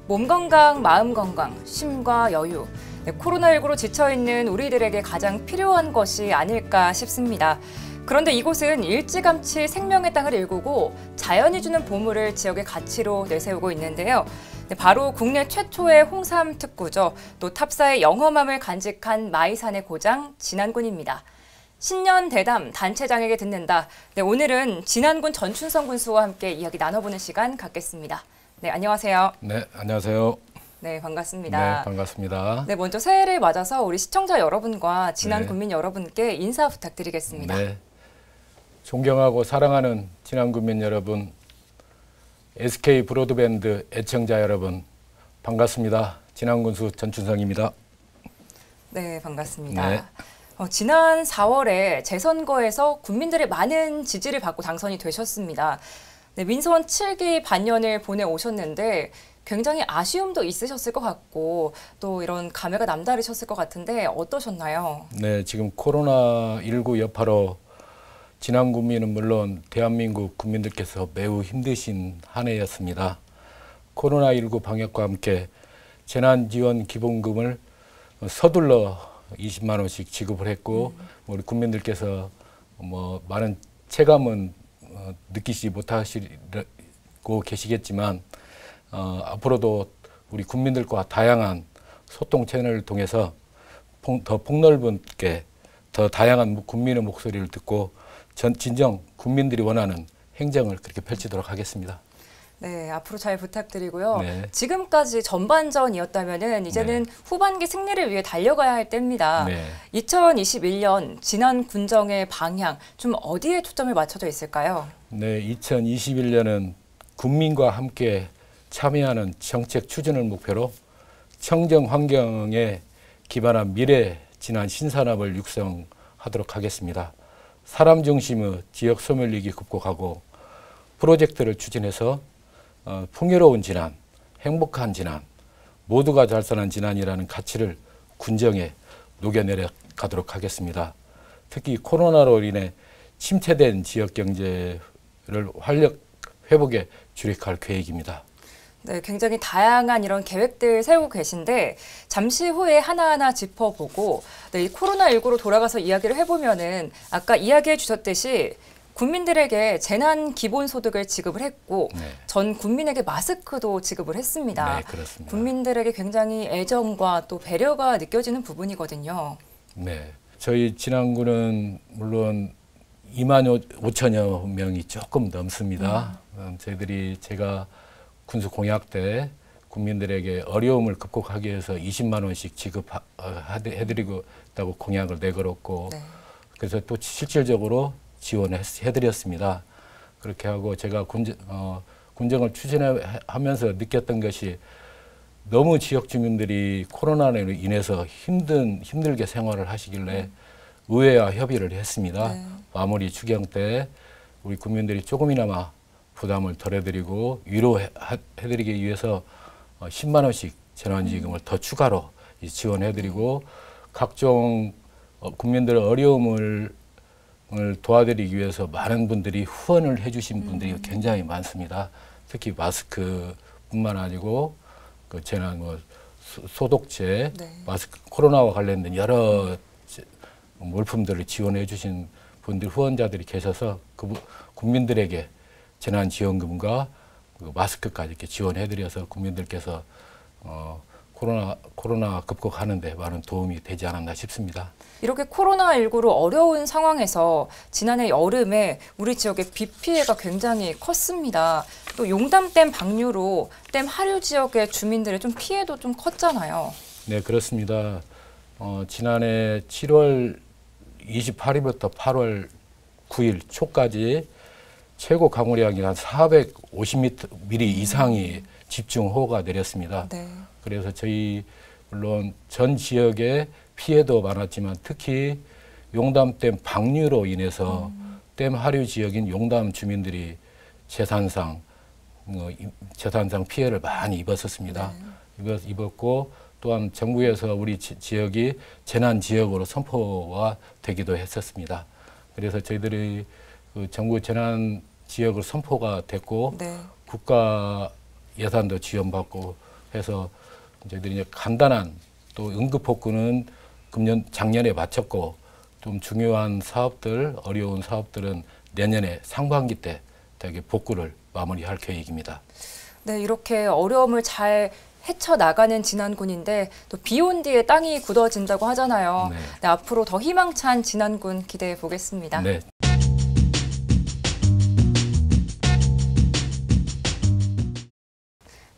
몸 건강, 마음 건강, 쉼과 여유. 코로나19로 지쳐있는 우리들에게 가장 필요한 것이 아닐까 싶습니다. 그런데 이곳은 일찌감치 생명의 땅을 일구고 자연이 주는 보물을 지역의 가치로 내세우고 있는데요. 바로 국내 최초의 홍삼 특구죠. 또 탑사의 영험함을 간직한 마이산의 고장 진안군입니다. 신년 대담 단체장에게 듣는다. 오늘은 진안군 전춘성 군수와 함께 이야기 나눠보는 시간 갖겠습니다. 네, 안녕하세요. 네, 안녕하세요. 네, 반갑습니다. 네, 반갑습니다. 네, 먼저 새해를 맞아서 우리 시청자 여러분과 진안 군민 여러분께 인사 부탁드리겠습니다. 네, 존경하고 사랑하는 진안 군민 여러분, SK 브로드밴드 애청자 여러분, 반갑습니다. 진안 군수 전춘성입니다. 네, 반갑습니다. 네. 지난 4월에 재선거에서 국민들의 많은 지지를 받고 당선이 되셨습니다. 네, 민선 7기 반년을 보내오셨는데 굉장히 아쉬움도 있으셨을 것 같고 또 이런 감회가 남다르셨을 것 같은데 어떠셨나요? 네, 지금 코로나19 여파로 진안 군민은 물론 대한민국 국민들께서 매우 힘드신 한 해였습니다. 코로나19 방역과 함께 재난지원 기본금을 서둘러 20만 원씩 지급을 했고 우리 국민들께서 많은 체감은 느끼지 못하시고 계시겠지만 앞으로도 우리 국민들과 다양한 소통 채널을 통해서 더 폭넓게 더 다양한 국민의 목소리를 듣고 진정 국민들이 원하는 행정을 그렇게 펼치도록 하겠습니다. 네, 앞으로 잘 부탁드리고요. 네. 지금까지 전반전이었다면은 이제는 후반기 승리를 위해 달려가야 할 때입니다. 네. 2021년 진안 군정의 방향 좀 어디에 초점을 맞춰져 있을까요? 네, 2021년은 국민과 함께 참여하는 정책 추진을 목표로 청정 환경에 기반한 미래 진안 신산업을 육성하도록 하겠습니다. 사람 중심의 지역 소멸위기 극복하고 프로젝트를 추진해서 풍요로운 진안, 행복한 진안, 모두가 잘 사는 진안이라는 가치를 군정에 녹여내려 가도록 하겠습니다. 특히 코로나로 인해 침체된 지역 경제를 활력 회복에 주력할 계획입니다. 네, 굉장히 다양한 이런 계획들 세우고 계신데 잠시 후에 하나하나 짚어보고 이 코로나19로 돌아가서 이야기를 해보면은 아까 이야기해 주셨듯이 국민들에게 재난 기본소득을 지급을 했고 전 국민에게 마스크도 지급을 했습니다. 네, 그렇습니다. 국민들에게 굉장히 애정과 또 배려가 느껴지는 부분이거든요. 네, 저희 진안군은 물론 2만 5천여 명이 조금 넘습니다. 제가 군수 공약 때 국민들에게 어려움을 극복하기 위해서 20만 원씩 지급해드리고 있다고 공약을 내걸었고 그래서 또 실질적으로 지원해드렸습니다. 그렇게 하고 제가 군정을 추진하면서 느꼈던 것이 너무 지역 주민들이 코로나로 인해서 힘들게 생활을 하시길래 의회와 협의를 했습니다. 마무리 추경 때 우리 국민들이 조금이나마 부담을 덜어드리고 위로해드리기 위해서 10만 원씩 재난지원금을 더 추가로 지원해드리고 각종 국민들의 어려움을 도와드리기 위해서 많은 분들이 후원을 해주신 분들이 굉장히 많습니다. 특히 마스크뿐만 아니고 그 재난 소독제, 마스크 코로나와 관련된 여러 물품들을 지원해 주신 분들 후원자들이 계셔서 그 국민들에게 재난지원금과 마스크까지 이렇게 지원해드려서 국민들께서 코로나 극복하는 데 많은 도움이 되지 않았나 싶습니다. 이렇게 코로나19로 어려운 상황에서 지난해 여름에 우리 지역의 비 피해가 굉장히 컸습니다. 또 용담댐 방류로 댐 하류 지역의 주민들의 좀 피해도 좀 컸잖아요. 네, 그렇습니다. 지난해 7월 28일부터 8월 9일 초까지 최고 강우량이 한 450mm 이상이 집중호우가 내렸습니다. 그래서 저희 물론 전 지역에 피해도 많았지만 특히 용담댐 방류로 인해서 댐 하류 지역인 용담 주민들이 재산상 피해를 많이 입었었습니다. 입었고 또한 정부에서 우리 지역이 재난 지역으로 선포가 되기도 했었습니다. 그래서 저희들이 그 정부 재난 지역으로 선포가 됐고 국가 예산도 지원받고 해서 저희들이 이제 간단한 또 응급복구는 작년에 마쳤고 좀 중요한 사업들, 어려운 사업들은 내년에 상반기 때 되게 복구를 마무리할 계획입니다. 네, 이렇게 어려움을 잘 헤쳐나가는 진안군인데 또 비 온 뒤에 땅이 굳어진다고 하잖아요. 네. 네, 앞으로 더 희망찬 진안군 기대해 보겠습니다. 네.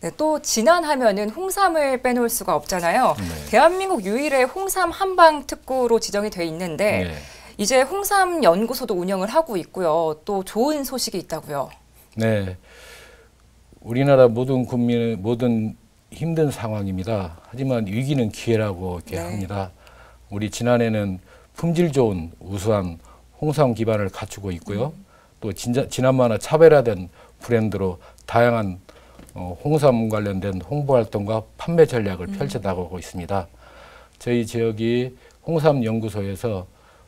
네, 또 진안하면은 홍삼을 빼놓을 수가 없잖아요. 네. 대한민국 유일의 홍삼 한방 특구로 지정이 돼 있는데 네. 이제 홍삼 연구소도 운영을 하고 있고요. 또 좋은 소식이 있다고요. 네. 우리나라 모든 국민은 모든 힘든 상황입니다. 하지만 위기는 기회라고 이렇게 네. 합니다. 우리 진안에는 품질 좋은 우수한 홍삼 기반을 갖추고 있고요. 또 진안만의 차별화된 브랜드로 다양한 홍삼 관련된 홍보 활동과 판매 전략을 펼쳐나가고 있습니다. 저희 지역이 홍삼 연구소에서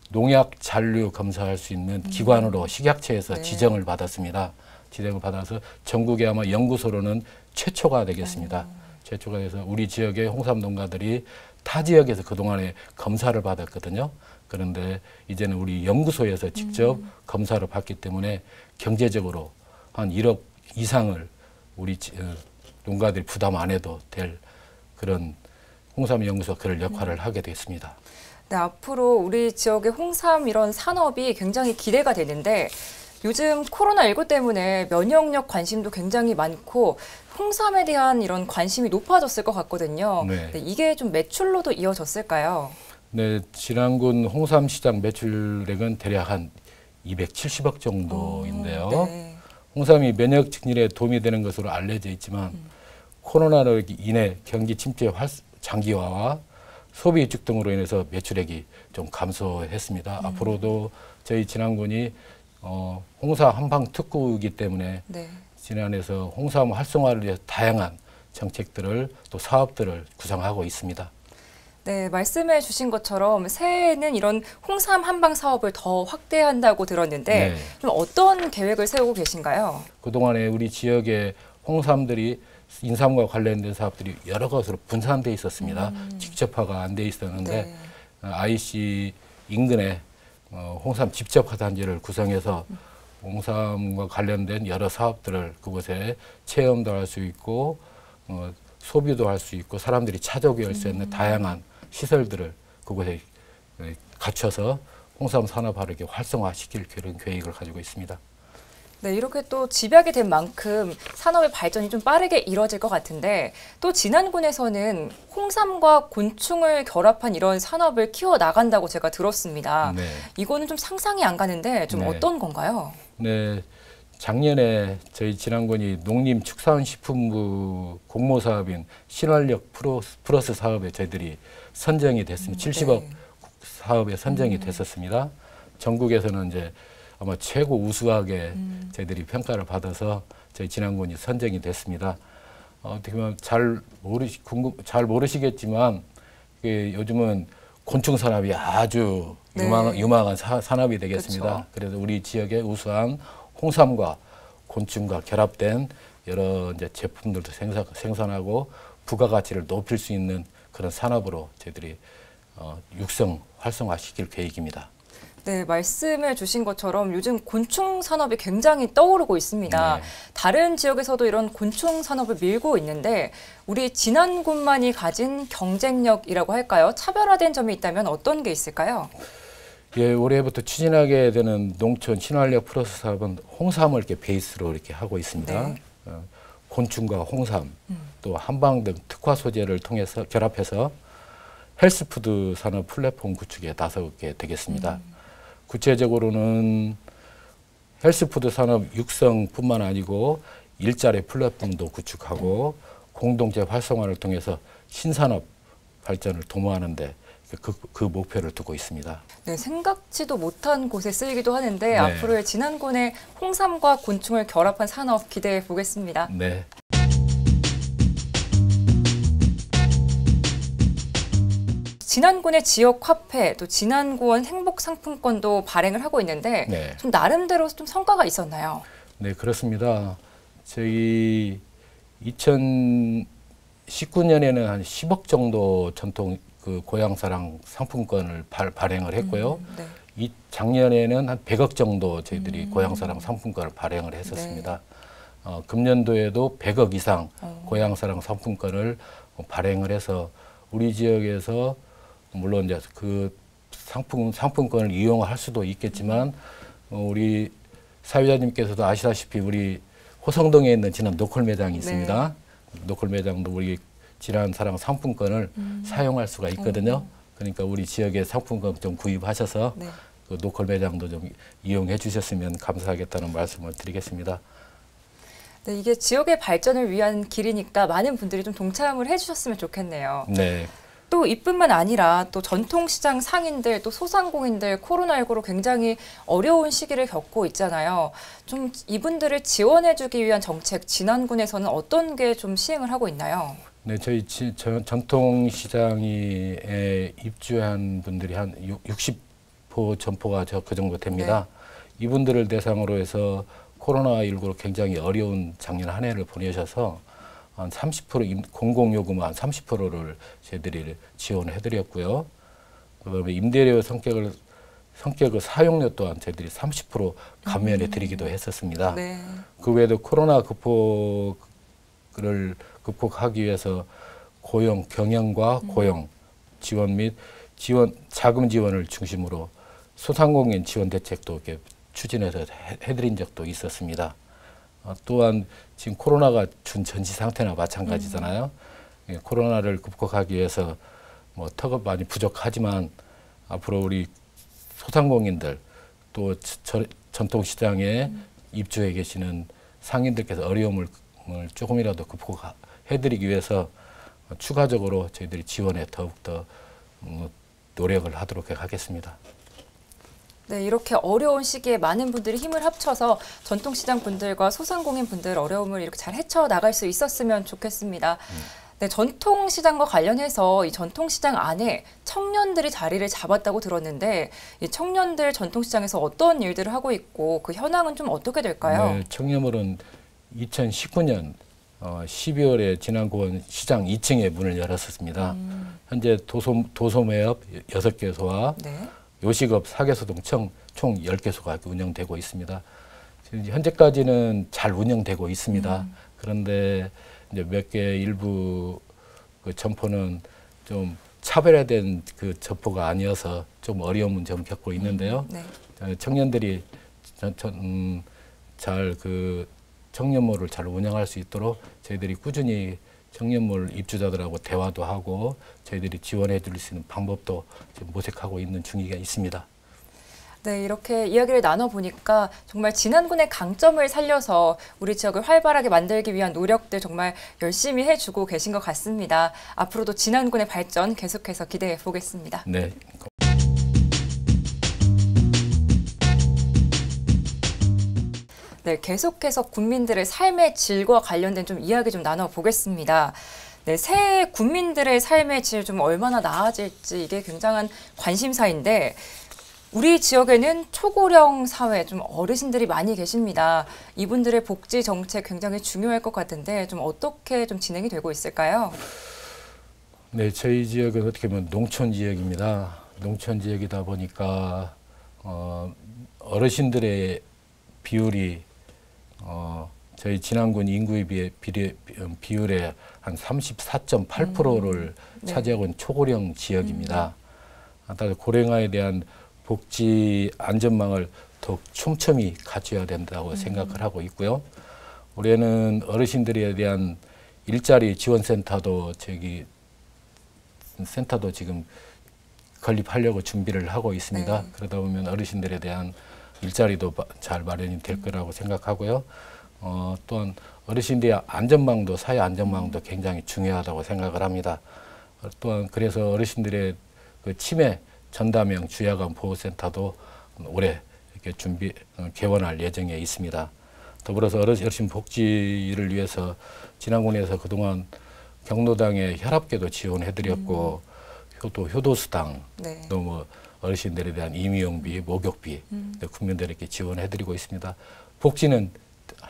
농약 잔류 검사할 수 있는 기관으로 식약처에서 네. 지정을 받았습니다. 지정을 받아서 전국에 아마 연구소로는 최초가 되겠습니다. 최초가 돼서 우리 지역의 홍삼 농가들이 타 지역에서 그동안에 검사를 받았거든요. 그런데 이제는 우리 연구소에서 직접 검사를 받기 때문에 경제적으로 한 1억 이상을 우리 농가들이 부담 안 해도 될 그런 홍삼 연구소 그런 역할을 하게 됐습니다. 네, 앞으로 우리 지역의 홍삼 이런 산업이 굉장히 기대가 되는데 요즘 코로나19 때문에 면역력 관심도 굉장히 많고 홍삼에 대한 이런 관심이 높아졌을 것 같거든요. 네. 네, 이게 좀 매출로도 이어졌을까요? 네, 진안군 홍삼 시장 매출액은 대략 한 270억 정도인데요. 네. 홍삼이 면역 증진에 도움이 되는 것으로 알려져 있지만 코로나로 인해 경기 침체 장기화와 소비 위축 등으로 인해서 매출액이 좀 감소했습니다. 앞으로도 저희 진안군이 홍삼 한방 특구이기 때문에 네. 진안에서 홍삼 활성화를 위해 다양한 정책들을 또 사업들을 구상하고 있습니다. 네, 말씀해 주신 것처럼 새해에는 이런 홍삼 한방 사업을 더 확대한다고 들었는데 네. 좀 어떤 계획을 세우고 계신가요? 그동안에 우리 지역의 홍삼들이 인삼과 관련된 사업들이 여러 곳으로 분산돼 있었습니다. 직접화가 안 돼 있었는데 네. IC 인근에 홍삼 집접화 단지를 구성해서 홍삼과 관련된 여러 사업들을 그곳에 체험도 할 수 있고 소비도 할 수 있고 사람들이 찾아오게 할 수 있는 다양한 시설들을 그곳에 갖춰서 홍삼 산업화를 이렇게 활성화시킬 그런 계획을 가지고 있습니다. 네, 이렇게 또 집약이 된 만큼 산업의 발전이 좀 빠르게 이뤄질 것 같은데 또 진안군에서는 홍삼과 곤충을 결합한 이런 산업을 키워 나간다고 제가 들었습니다. 네. 이거는 좀 상상이 안 가는데 좀 네. 어떤 건가요? 네, 작년에 저희 진안군이 농림축산식품부 공모 사업인 신활력 플러스 사업에 저희들이 선정이 됐습니다. 70억 네. 사업에 선정이 됐었습니다. 전국에서는 이제 아마 최고 우수하게 저희들이 평가를 받아서 저희 진안군이 선정이 됐습니다. 어떻게 보면 잘 모르시겠지만 요즘은 곤충 산업이 아주 네. 유망한 산업이 되겠습니다. 그렇죠. 그래서 우리 지역의 우수한 홍삼과 곤충과 결합된 여러 이제 제품들도 생산하고 부가가치를 높일 수 있는 그런 산업으로 저희들이 육성 활성화시킬 계획입니다. 네, 말씀해 주신 것처럼 요즘 곤충 산업이 굉장히 떠오르고 있습니다. 네. 다른 지역에서도 이런 곤충 산업을 밀고 있는데 우리 진안군만이 가진 경쟁력이라고 할까요? 차별화된 점이 있다면 어떤 게 있을까요? 예, 올해부터 추진하게 되는 농촌 신활력 플러스 사업은 홍삼을 이렇게 베이스로 이렇게 하고 있습니다. 네. 곤충과 홍삼, 또 한방 등 특화 소재를 통해서 결합해서 헬스푸드 산업 플랫폼 구축에 나서게 되겠습니다. 구체적으로는 헬스푸드 산업 육성뿐만 아니고 일자리 플랫폼도 구축하고 공동체 활성화를 통해서 신산업 발전을 도모하는 데 그 목표를 두고 있습니다. 네, 생각지도 못한 곳에 쓰이기도 하는데 네. 앞으로의 진안군의 홍삼과 곤충을 결합한 산업 기대해 보겠습니다. 네. 진안군의 지역 화폐, 또 진안군 행복 상품권도 발행을 하고 있는데 네. 좀 나름대로 좀 성과가 있었나요? 네, 그렇습니다. 저희 2020 19년에는 한 10억 정도 전통 그 고향사랑 상품권을 발행을 했고요. 네. 이 작년에는 한 100억 정도 저희들이 고향사랑 상품권을 발행을 했었습니다. 금년도에도 100억 이상 고향사랑 상품권을 발행을 해서 우리 지역에서 물론 이제 그 상품권을 이용할 수도 있겠지만 우리 사회자님께서도 아시다시피 우리 호성동에 있는 진한 노컬 매장이 있습니다. 노컬 매장도 우리 진한 사랑 상품권을 사용할 수가 있거든요. 그러니까 우리 지역의 상품권 좀 구입하셔서 그 노컬 매장도 좀 이용해 주셨으면 감사하겠다는 말씀을 드리겠습니다. 네, 이게 지역의 발전을 위한 길이니까 많은 분들이 좀 동참을 해주셨으면 좋겠네요. 네. 또 이뿐만 아니라 또 전통시장 상인들 또 소상공인들 코로나19로 굉장히 어려운 시기를 겪고 있잖아요. 좀 이분들을 지원해주기 위한 정책 진안군에서는 어떤 게 좀 시행을 하고 있나요? 네, 저희 전통시장에 입주한 분들이 한 60호 점포가 그 정도 됩니다. 네. 이분들을 대상으로 해서 코로나19로 굉장히 어려운 작년 한 해를 보내셔서 한 30% 공공요금 한 30%를 저희들이 지원을 해드렸고요. 그다음에 임대료 성격을 사용료 또한 저희들이 30% 감면해 드리기도 했었습니다. 네. 그 외에도 코로나 극복하기 위해서 고용 경영과 고용 지원 및 자금 지원을 중심으로 소상공인 지원 대책도 이렇게 추진해서 해드린 적도 있었습니다. 또한 지금 코로나가 준 전시 상태나 마찬가지잖아요. 코로나를 극복하기 위해서 뭐 턱은 많이 부족하지만 앞으로 우리 소상공인들 또 전통시장에 입주해 계시는 상인들께서 어려움을 조금이라도 극복해드리기 위해서 추가적으로 저희들이 지원에 더욱더 노력을 하도록 하겠습니다. 네, 이렇게 어려운 시기에 많은 분들이 힘을 합쳐서 전통시장 분들과 소상공인 분들 어려움을 이렇게 잘 헤쳐나갈 수 있었으면 좋겠습니다. 네, 전통시장과 관련해서 이 전통시장 안에 청년들이 자리를 잡았다고 들었는데 이 청년들 전통시장에서 어떤 일들을 하고 있고 그 현황은 좀 어떻게 될까요? 네, 청년물은 2019년 12월에 진안공원 시장 2층에 문을 열었습니다. 현재 도소매업 6개소와 네. 요식업 4개소 등 총 10개소가 운영되고 있습니다. 현재까지는 잘 운영되고 있습니다. 그런데 이제 몇 개 일부 그 점포는 좀 차별화된 그 점포가 아니어서 좀 어려움은 좀 겪고 있는데요. 네. 청년들이 잘 그 청년몰을 잘 운영할 수 있도록 저희들이 꾸준히 청년몰 입주자들하고 대화도 하고 저희들이 지원해 줄 수 있는 방법도 지금 모색하고 있는 중이가 있습니다. 네, 이렇게 이야기를 나눠보니까 정말 진안군의 강점을 살려서 우리 지역을 활발하게 만들기 위한 노력들 정말 열심히 해주고 계신 것 같습니다. 앞으로도 진안군의 발전 계속해서 기대해 보겠습니다. 네. 네, 계속해서 국민들의 삶의 질과 관련된 좀 이야기 좀 나눠보겠습니다. 네, 새해 국민들의 삶의 질 좀 얼마나 나아질지 이게 굉장한 관심사인데 우리 지역에는 초고령 사회, 좀 어르신들이 많이 계십니다. 이분들의 복지 정책 굉장히 중요할 것 같은데 좀 어떻게 좀 진행이 되고 있을까요? 네, 저희 지역은 어떻게 보면 농촌 지역입니다. 농촌 지역이다 보니까 어르신들의 비율이 저희 진안군 인구에 비해 비율의 한 34.8%를 차지하고 있는 초고령 지역입니다. 따라서 고령화에 대한 복지 안전망을 더욱 촘촘히 갖춰야 된다고 생각을 하고 있고요. 올해는 어르신들에 대한 일자리 지원센터도 지금 건립하려고 준비를 하고 있습니다. 네. 그러다 보면 어르신들에 대한 일자리도 잘 마련이 될 거라고 생각하고요. 또한 어르신들의 안전망도 사회 안전망도 굉장히 중요하다고 생각을 합니다. 또한 그래서 어르신들의 그 치매 전담형 주야간 보호센터도 올해 이렇게 개원할 예정에 있습니다. 더불어서 어르신 복지를 위해서 진안군에서 그동안 경로당에 혈압계도 지원해드렸고 효도수당 네. 또 뭐 어르신들에 대한 임의용비, 목욕비 국민들에게 지원해드리고 있습니다. 복지는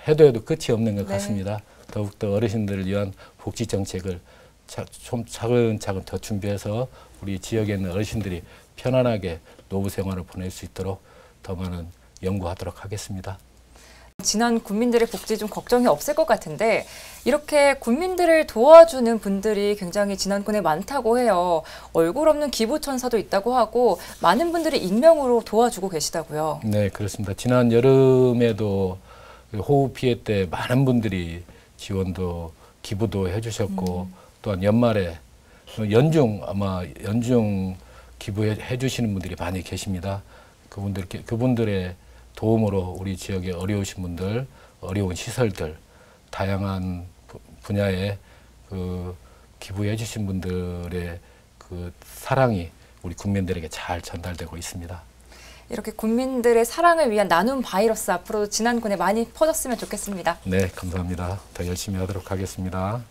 해도 끝이 없는 것 같습니다. 네. 더욱더 어르신들을 위한 복지 정책을 좀 차근차근 더 준비해서 우리 지역에 있는 어르신들이 편안하게 노후 생활을 보낼 수 있도록 더 많은 연구하도록 하겠습니다. 지난 국민들의 복지 좀 걱정이 없을 것 같은데 이렇게 국민들을 도와주는 분들이 굉장히 진안군에 많다고 해요. 얼굴 없는 기부천사도 있다고 하고 많은 분들이 익명으로 도와주고 계시다고요. 네, 그렇습니다. 지난 여름에도 호우 피해 때 많은 분들이 지원도 기부도 해주셨고 또한 연말에 연중 기부해 주시는 분들이 많이 계십니다. 그분들의 도움으로 우리 지역에 어려우신 분들, 어려운 시설들, 다양한 분야에 그 기부해 주신 분들의 그 사랑이 우리 국민들에게 잘 전달되고 있습니다. 이렇게 국민들의 사랑을 위한 나눔 바이러스 앞으로도 진안군에 많이 퍼졌으면 좋겠습니다. 네, 감사합니다. 더 열심히 하도록 하겠습니다.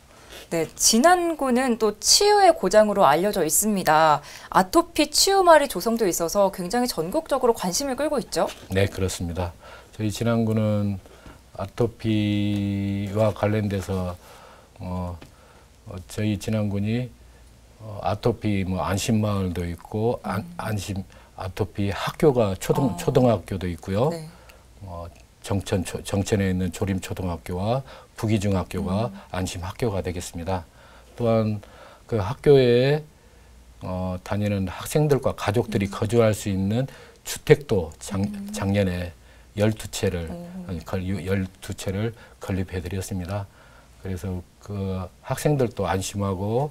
네, 진안군은 또 치유의 고장으로 알려져 있습니다. 아토피 치유말이 조성되어 있어서 굉장히 전국적으로 관심을 끌고 있죠? 네, 그렇습니다. 저희 진안군은 아토피와 관련돼서 저희 진안군이 아토피 안심마을도 있고 안심 아토피 학교가 초등학교도 있고요. 네. 정천에 있는 조림초등학교와 부기중학교가 안심학교가 되겠습니다. 또한 그 학교에 다니는 학생들과 가족들이 거주할 수 있는 주택도 작년에 12채를 건립해 드렸습니다. 그래서 그 학생들도 안심하고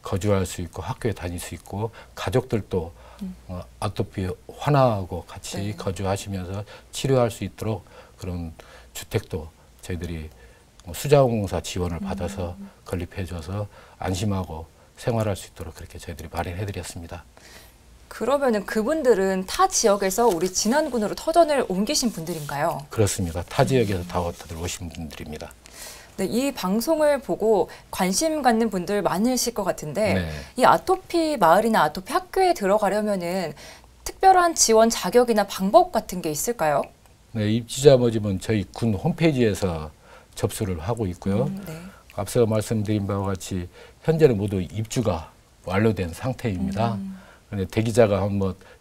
거주할 수 있고 학교에 다닐 수 있고 가족들도 아토피 완화하고 같이 네. 거주하시면서 치료할 수 있도록 그런 주택도 저희들이 수자원공사 지원을 받아서 건립해 줘서 안심하고 생활할 수 있도록 그렇게 저희들이 마련해 드렸습니다. 그러면은 그분들은 타 지역에서 우리 진안군으로 터전을 옮기신 분들인가요? 그렇습니다. 타 지역에서 다들 오신 분들입니다. 네, 이 방송을 보고 관심 갖는 분들 많으실 것 같은데 네. 이 아토피 마을이나 아토피 학교에 들어가려면은 특별한 지원 자격이나 방법 같은 게 있을까요? 네, 입지자 모집은 저희 군 홈페이지에서 접수를 하고 있고요. 네. 앞서 말씀드린 바와 같이 현재는 모두 입주가 완료된 상태입니다. 그런데 대기자가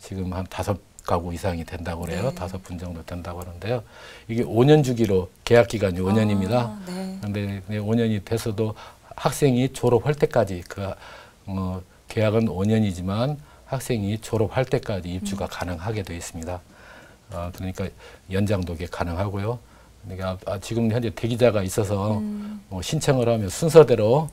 지금 한 5가구 이상이 된다고 그래요. 네. 5분 정도 된다고 하는데요. 이게 5년 주기로 계약 기간이 5년입니다. 네. 그런데 5년이 돼서도 학생이 졸업할 때까지 계약은 5년이지만 학생이 졸업할 때까지 입주가 가능하게 되어 있습니다. 그러니까 연장도 가능하고요. 그러니까 지금 현재 대기자가 있어서 신청을 하면 순서대로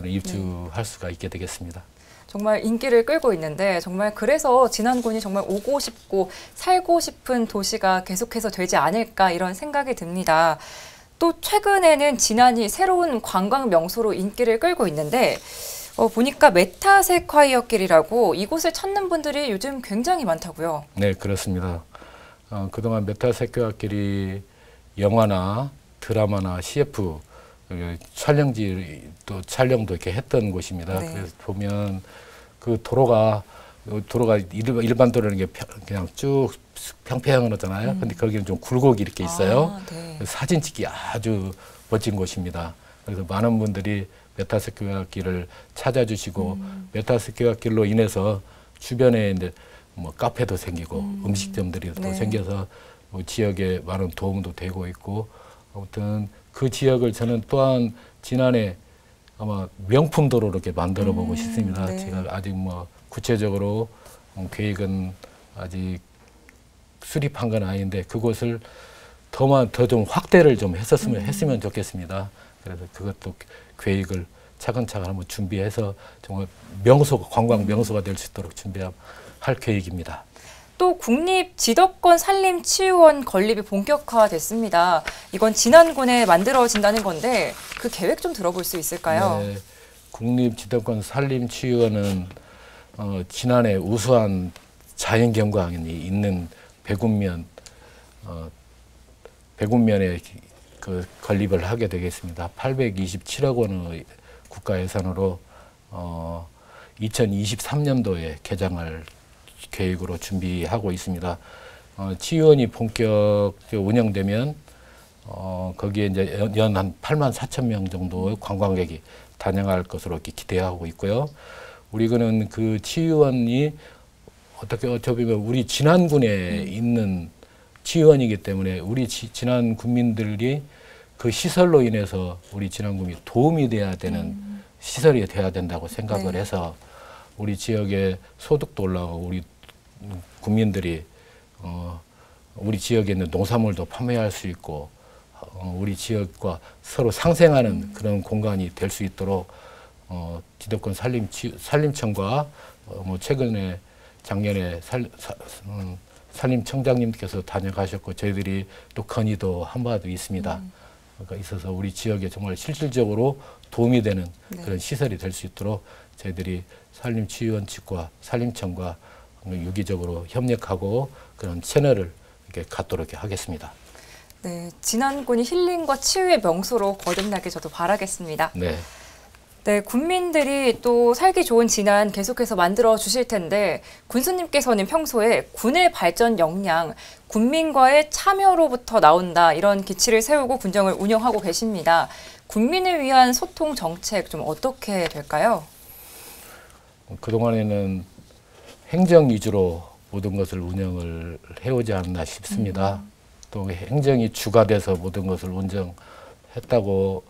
입주할 수가 있게 되겠습니다. 정말 인기를 끌고 있는데 정말 그래서 진안군이 정말 오고 싶고 살고 싶은 도시가 계속해서 되지 않을까 이런 생각이 듭니다. 또 최근에는 진안이 새로운 관광 명소로 인기를 끌고 있는데 보니까 메타세콰이어길이라고 이곳을 찾는 분들이 요즘 굉장히 많다고요. 네, 그렇습니다. 그동안 메타세콰이어길이 영화나 드라마나 CF 촬영도 이렇게 했던 곳입니다. 네. 그래서 보면 그 도로가 일반 도로는 그냥 쭉 평평하잖아요. 근데 거기는 좀 굴곡이 이렇게 있어요. 네. 사진 찍기 아주 멋진 곳입니다. 그래서 많은 분들이 메타세콰이어길을 찾아주시고 메타세콰이어길로 인해서 주변에 이제 카페도 생기고 음식점들이 또 네. 생겨서 지역에 많은 도움도 되고 있고 아무튼 그 지역을 저는 또한 지난해 아마 명품 도로로 이렇게 만들어 보고 싶습니다. 네. 제가 아직 구체적으로 계획은 아직 수립한 건 아닌데 그곳을 더 좀 확대를 좀 했으면 좋겠습니다. 그래서 그것도 계획을 차근차근 한번 준비해서 정말 관광 명소가 될 수 있도록 준비할 계획입니다. 또 국립지덕권 산림치유원 건립이 본격화됐습니다. 이건 진안군에 만들어진다는 건데 그 계획 좀 들어볼 수 있을까요? 네, 국립지덕권 산림치유원은 지난해 우수한 자연경관이 있는 백운면에 그 건립을 하게 되겠습니다. 827억 원의 국가 예산으로 2023년도에 개장할 계획으로 준비하고 있습니다. 치유원이 본격 운영되면 거기에 이제 연 한 8만 4천 명 정도의 관광객이 단양할 것으로 이렇게 기대하고 있고요. 우리는 그 치유원이 어떻게 보면 우리 진안군에 있는 치유원이기 때문에 우리 진안 군민들이 그 시설로 인해서 우리 진안군이 도움이 돼야 되는 시설이 돼야 된다고 생각을 해서 우리 지역의 소득도 올라가고 우리 국민들이 우리 지역에 있는 농산물도 판매할 수 있고 우리 지역과 서로 상생하는 그런 공간이 될 수 있도록 지도권 산림청과 뭐 최근에 작년에 산림청장님께서 다녀가셨고 저희들이 또 건의도 한 바도 있습니다. 그러니까 있어서 우리 지역에 정말 실질적으로 도움이 되는 그런 시설이 될 수 있도록 저희들이 산림치유원 측과 산림청과 유기적으로 협력하고 그런 채널을 이렇게 갖도록 하겠습니다. 네, 진안군이 힐링과 치유의 명소로 거듭나게 저도 바라겠습니다. 네. 네, 군민들이 또 살기 좋은 진안 계속해서 만들어 주실 텐데 군수님께서는 평소에 군의 발전 역량, 군민과의 참여로부터 나온다 이런 기치를 세우고 군정을 운영하고 계십니다. 군민을 위한 소통 정책 좀 어떻게 될까요? 그동안에는 행정 위주로 모든 것을 운영을 해오지 않나 싶습니다. 또 행정이 주가 돼서 모든 것을 운영했다고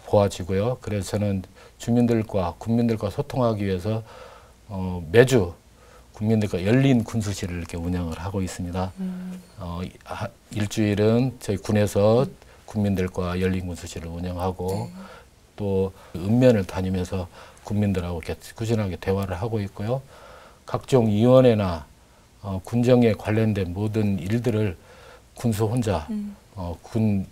보아지고요. 그래서 저는 주민들과 군민들과 소통하기 위해서 매주 국민들과 열린 군수실을 이렇게 운영을 하고 있습니다. 일주일은 저희 군에서 국민들과 열린 군수실을 운영하고 또 읍면을 다니면서 국민들하고 이렇게 꾸준하게 대화를 하고 있고요. 각종 위원회나 군정에 관련된 모든 일들을 군수 혼자 군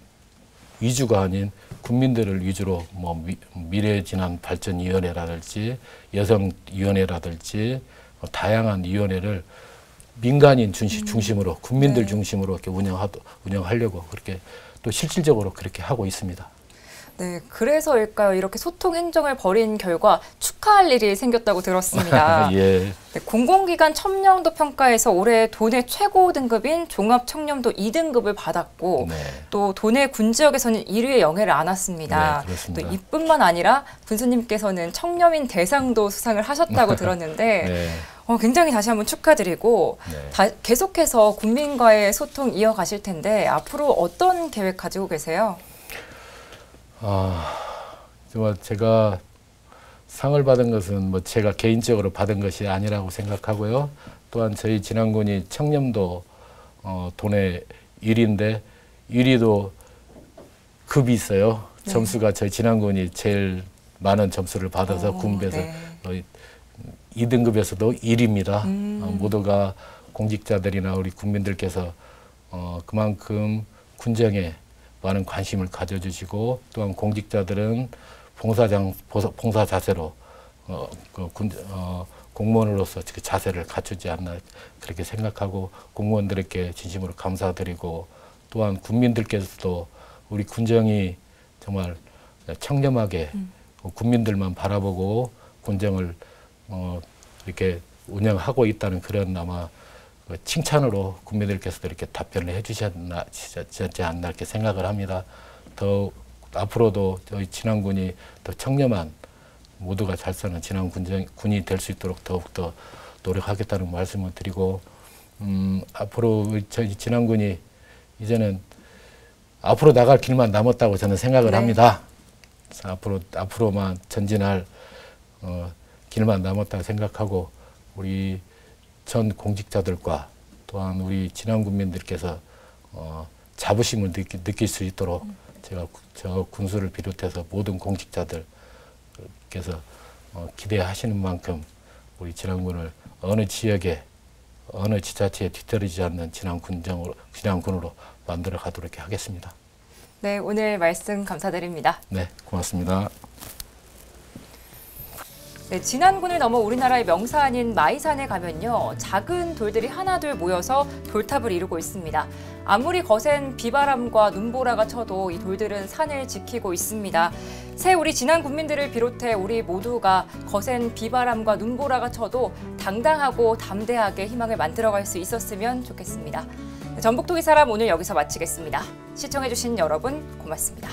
위주가 아닌 국민들을 위주로 뭐 미래진안발전위원회라든지 여성위원회라든지 다양한 위원회를 민간인 중심으로 국민들 중심으로 이렇게 운영하려고 그렇게 또 실질적으로 그렇게 하고 있습니다. 네, 그래서일까요? 이렇게 소통 행정을 벌인 결과 축하할 일이 생겼다고 들었습니다. 예. 네, 공공기관 청렴도 평가에서 올해 도내 최고 등급인 종합청렴도 2등급을 받았고 또 도내 군지역에서는 1위의 영예를 안았습니다. 네, 그렇습니다. 또 이뿐만 아니라 군수님께서는 청렴인 대상도 수상을 하셨다고 들었는데 굉장히 다시 한번 축하드리고 계속해서 국민과의 소통 이어가실 텐데 앞으로 어떤 계획 가지고 계세요? 정말 제가 상을 받은 것은 뭐 제가 개인적으로 받은 것이 아니라고 생각하고요. 또한 저희 진안군이 청렴도 도내 1위인데 1위도 급이 있어요. 점수가 저희 진안군이 제일 많은 점수를 받아서 군배에서 2등급에서도 1위입니다. 모두가 공직자들이나 우리 국민들께서 그만큼 군정에 많은 관심을 가져주시고 또한 공직자들은 봉사 자세로 공무원으로서 자세를 갖추지 않나 그렇게 생각하고 공무원들에게 진심으로 감사드리고 또한 국민들께서도 우리 군정이 정말 청렴하게 국민들만 바라보고 군정을 이렇게 운영하고 있다는 그런 아마 칭찬으로 국민들께서도 이렇게 답변을 해주셨지 않나 이렇게 생각을 합니다. 더 앞으로도 저희 진안군이 더 청렴한 모두가 잘 사는 진안군이 될 수 있도록 더욱더 노력하겠다는 말씀을 드리고 앞으로 저희 진안군이 이제는 앞으로 나갈 길만 남았다고 저는 생각을 합니다. 앞으로만 전진할 길만 남았다고 생각하고 우리 전 공직자들과 또한 우리 진안군민들께서 자부심을 느낄 수 있도록 제가 저 군수를 비롯해서 모든 공직자들께서 기대하시는 만큼 우리 진안군을 어느 지역에 어느 지자체에 뒤처지지 않는 진안군으로 만들어 가도록 하겠습니다. 네, 오늘 말씀 감사드립니다. 네, 고맙습니다. 네, 진안군을 넘어 우리나라의 명산인 마이산에 가면요. 작은 돌들이 하나둘 모여서 돌탑을 이루고 있습니다. 아무리 거센 비바람과 눈보라가 쳐도 이 돌들은 산을 지키고 있습니다. 새 우리 진안 군민들을 비롯해 우리 모두가 거센 비바람과 눈보라가 쳐도 당당하고 담대하게 희망을 만들어갈 수 있었으면 좋겠습니다. 전북도기 사람 오늘 여기서 마치겠습니다. 시청해주신 여러분 고맙습니다.